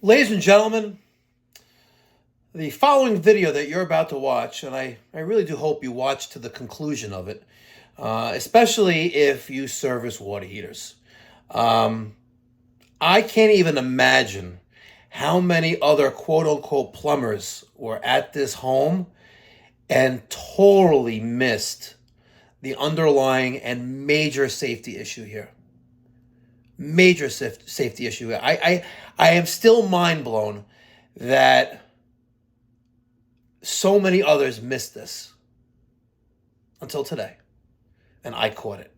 Ladies and gentlemen, the following video that you're about to watch, and I really do hope you watch to the conclusion of it, especially if you service water heaters. I can't even imagine how many other quote-unquote plumbers were at this home and totally missed the underlying and major safety issue here. Major safety issue. I am still mind blown that so many others missed this until today, and I caught it.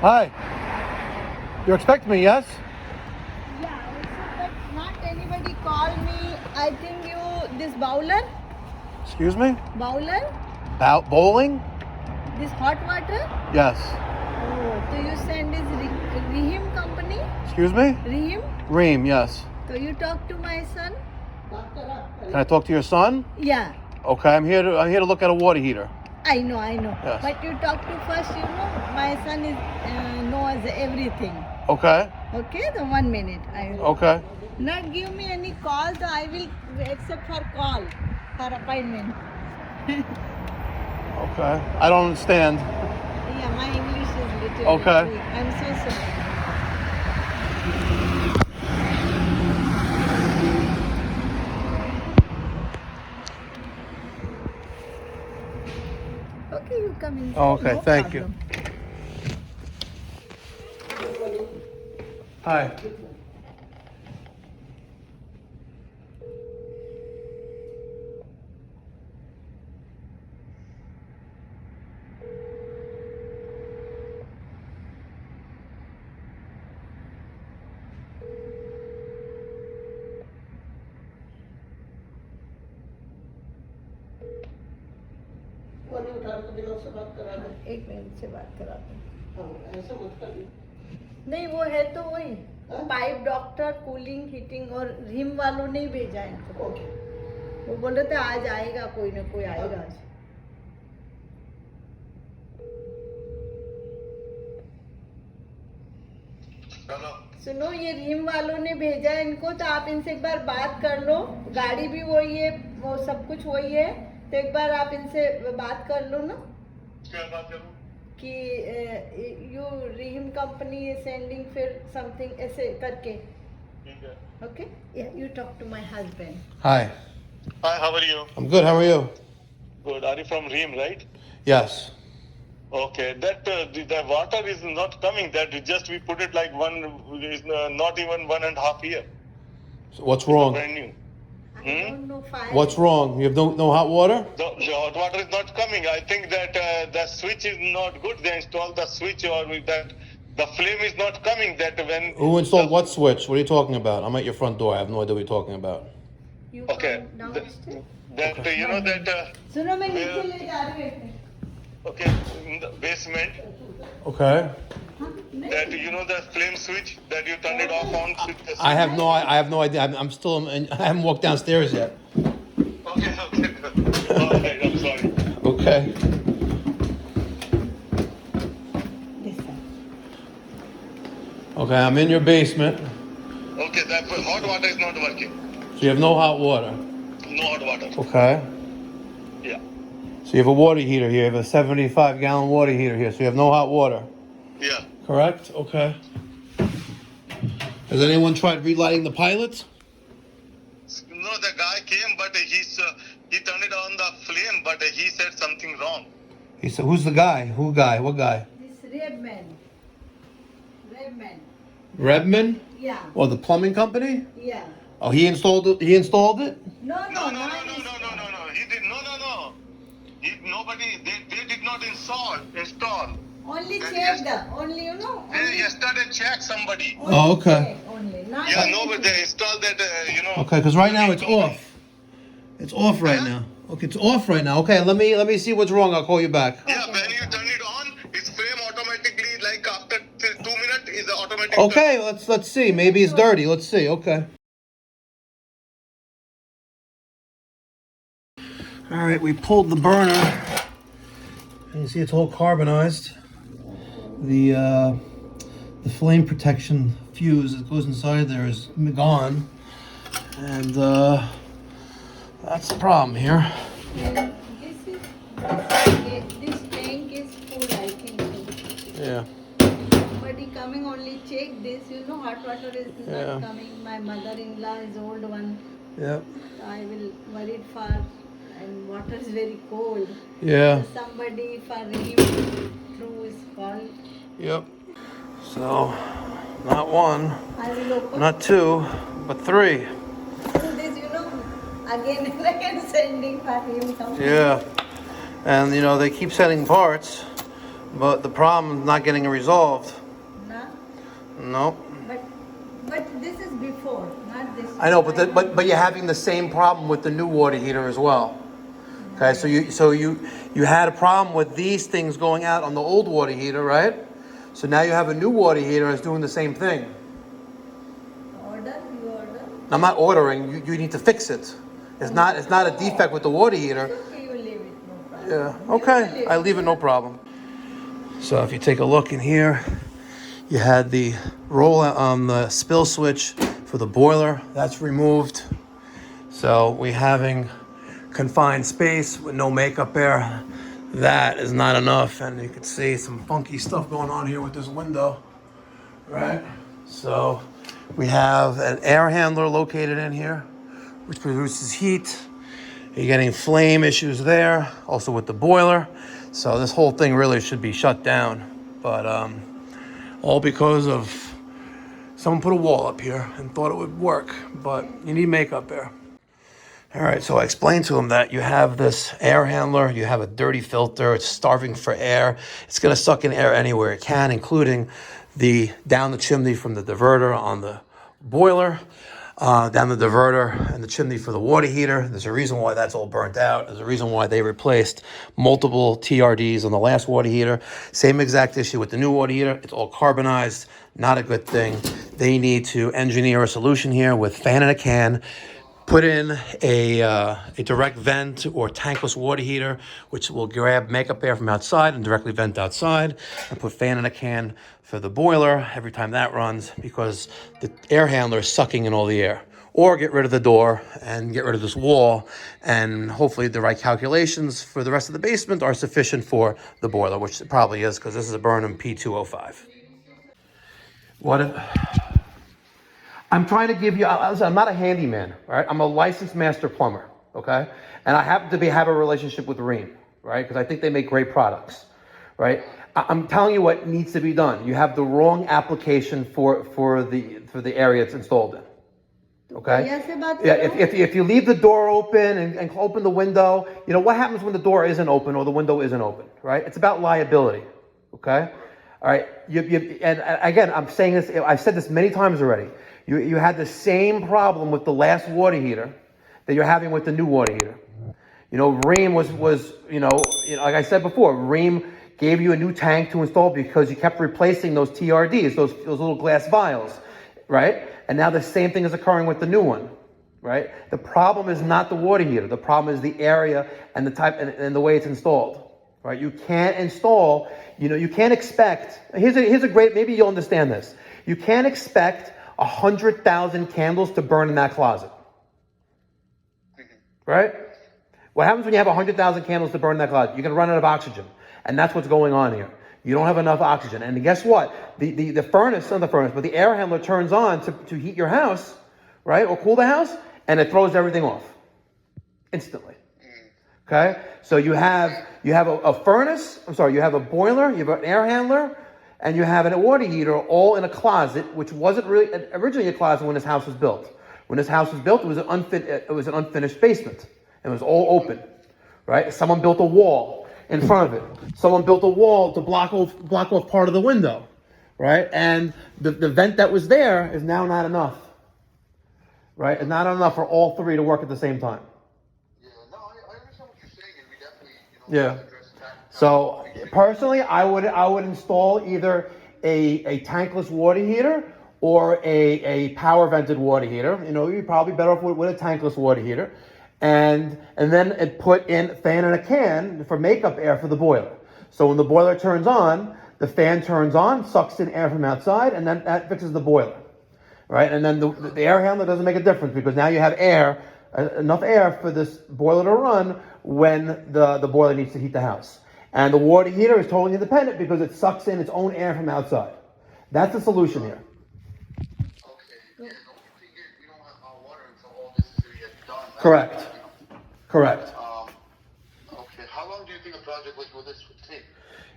Hi. You're expecting me, yes? Yeah, also, but not anybody call me. I think this bowler? Excuse me? Bowler? Bowling? This hot water? Yes. Oh, so you send this Rihim company? Excuse me? Rihim? Reem, yes. So you talk to my son? Can I talk to your son? Yeah, Okay, I'm here to look at a water heater. I know. Yes. But you talk to first, my son knows everything. Okay. Okay, the 1 minute. Okay. Not give me any call, so I will accept for call, for appointment. Okay. I don't understand. Yeah, my English is little Okay. weak. I'm so sorry. Okay, you come in. Oh, okay, No thank problem. Hi. एक minute से बात कराते हैं। नहीं वो है तो वही पाइप डॉक्टर कूलिंग हीटिंग और रिम वालों ने ही भेजा है इनको। वो बोल रहे थे आज आएगा कोई ना कोई आएगा आज। सुनो ये रिम वालों ने भेजा है इनको, तो आप इनसे एक बार बात कर लो। गाड़ी भी वही है, वो सब कुछ वही है, तो एक बार आप इनसे बात कर लो ना। क्या बात करूं? कि यू रिम कंपनी सेंडिंग फिर समथिंग ऐसे करके। ठीक है। Okay? Yeah, you talk to my husband. Hi. Hi, how are you? I'm good. How are you? Good. Are you from Ream, right? Yes. Okay. That the water is not coming. That we put it like not even 1.5 year. So what's wrong? Brand new. I don't know fire. What's wrong? You have no hot water? The hot water is not coming. I think that the switch is not good. They installed the switch or with that the flame is not coming. That when Who installed what switch? What are you talking about? I'm at your front door. I have no idea what you're talking about. You Okay. come downstairs. That Okay. you know that सुनो मैं नीचे ले जा रही हूँ। okay in the basement. Okay. That you know the flame switch that you turn it off on. With the I have no idea. I'm still I haven't walked downstairs yet. Okay. All right, I'm sorry. Okay. This side. Okay, I'm in your basement. Okay, that hot water is not working. So you have no hot water. No hot water. Okay. Yeah. So you have a water heater here. You have a 75-gallon water heater here. So you have no hot water. Yeah. Correct? Okay. Has anyone tried relighting the pilots? No, the guy came, but he turned it on the flame, but he said something wrong. He said, "Who's the guy? Who guy? What guy? This red man. Red man. Redman? Yeah. Or the plumbing company? Yeah. Oh, he installed it. He installed it. No. No. He did no. Nobody. They did not install. Only That check yes- only They yesterday checked somebody. only Oh, okay. check Only. Not Yeah, only no, but they installed that. Okay, because right now it's off. It's off right now. Okay, it's off right now. Okay, let me see what's wrong. I'll call you back. Yeah, when you turn it on, it's flame automatically. Like after 2 minutes, is automatic. Okay, let's see. Maybe it's dirty. Let's see. Okay. All right, we pulled the burner. And you see it's all carbonized. The flame protection fuse that goes inside there is gone. And that's the problem here. This tank is full, I think. Yeah. But he coming only check this, hot water is not coming. My mother-in-law is old one. Yep. So I will worried for, and water is very cold. Yeah. So somebody for him through is called. Yep. So, not one, I will open. not two, but three. So this, again and again sending for him. Something. Yeah. And they keep sending parts, but the problem is not getting resolved. Nah? No. But this is before, not this. I know, but you're having the same problem with the new water heater as well. Okay, so you had a problem with these things going out on the old water heater, right? So now you have a new water heater that's doing the same thing. You order? I'm not ordering. You need to fix it. It's not a defect with the water heater. Okay, you leave it, no problem. Yeah. Okay. I leave it, no problem. So if you take a look in here, you had the roll on the spill switch for the boiler. That's removed. So we're having confined space with no makeup air. That is not enough, and you can see some funky stuff going on here with this window, right? So we have an air handler located in here, which produces heat. You're getting flame issues there, also with the boiler. So this whole thing really should be shut down, but all because of someone put a wall up here and thought it would work, but you need makeup there. All right, so I explained to him that you have this air handler, you have a dirty filter, it's starving for air. It's gonna suck in air anywhere it can, including down the chimney from the diverter on the boiler, down the diverter and the chimney for the water heater. There's a reason why that's all burnt out. There's a reason why they replaced multiple TRDs on the last water heater. Same exact issue with the new water heater. It's all carbonized, not a good thing. They need to engineer a solution here with fan in a can, put in a direct vent or tankless water heater, which will grab makeup air from outside and directly vent outside, and put fan in a can for the boiler every time that runs, because the air handler is sucking in all the air. Or get rid of the door and get rid of this wall, and hopefully the right calculations for the rest of the basement are sufficient for the boiler, which it probably is, because this is a Burnham P205. What if... I'm trying to give you, I'm not a handyman, right? I'm a licensed master plumber, okay? And I happen to have a relationship with Rheem, right? Because I think they make great products, right? I'm telling you what needs to be done. You have the wrong application for the area it's installed in, okay? Yeah, if you leave the door open and open the window, what happens when the door isn't open or the window isn't open, right? It's about liability, okay? All right, and again, I'm saying this, I've said this many times already. You had the same problem with the last water heater that you're having with the new water heater. Rheem was like I said before, Rheem gave you a new tank to install because you kept replacing those TRDs, those little glass vials, right? And now the same thing is occurring with the new one, right? The problem is not the water heater. The problem is the area and the type and the way it's installed, right? You can't install, you can't expect, here's a great, maybe you'll understand this. You can't expect 100,000 candles to burn in that closet, right? What happens when you have 100,000 candles to burn in that closet? You're going to run out of oxygen, and that's what's going on here. You don't have enough oxygen, and guess what? The furnace, not the furnace, but the air handler turns on to heat your house, right, or cool the house, and it throws everything off instantly. Okay, so you have a furnace. You have a boiler, you have an air handler, and you have a water heater all in a closet, which wasn't really originally a closet when this house was built. When this house was built, it was an unfinished basement. It was all open, right? Someone built a wall in front of it. Someone built a wall to block off part of the window, right? And the vent that was there is now not enough, right? It's not enough for all three to work at the same time. Yeah, no, I understand what you're saying, and we definitely, address that. So personally, I would install either a tankless water heater or a power vented water heater. You're probably better off with a tankless water heater. and then it put in fan in a can for makeup air for the boiler. So when the boiler turns on, the fan turns on, sucks in air from outside, and then that fixes the boiler, right? And then the air handler doesn't make a difference because now you have air, enough air for this boiler to run when the boiler needs to heat the house. And the water heater is totally independent because it sucks in its own air from outside. That's the solution here. Correct. Correct. Okay. How long do you think a project like this would take?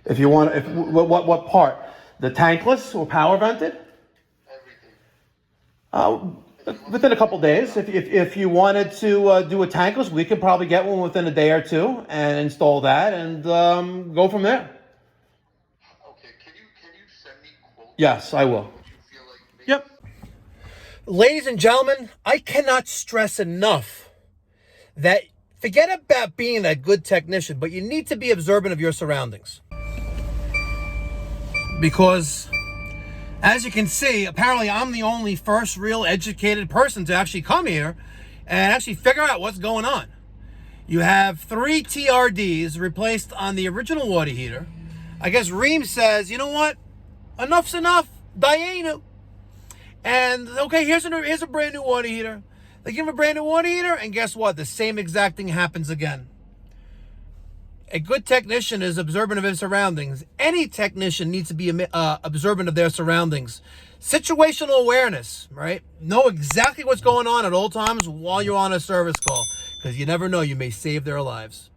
If you want, what part? The tankless or power vented? Everything. Within a couple days. If you wanted to do a tankless, we could probably get one within a day or two and install that and go from there. Okay. Can you send me quotes? Yes, I will. What you feel like? Yep. Ladies and gentlemen, I cannot stress enough that forget about being a good technician, but you need to be observant of your surroundings. Because, as you can see, apparently I'm the only first real educated person to actually come here and actually figure out what's going on. You have 3 TRDs replaced on the original water heater. I guess Ream says, you know what? Enough's enough. Diana. And, okay, here's a brand new water heater. They give him a brand new water heater, and guess what? The same exact thing happens again. A good technician is observant of his surroundings. Any technician needs to be observant of their surroundings. Situational awareness, right? Know exactly what's going on at all times while you're on a service call, because you never know, you may save their lives.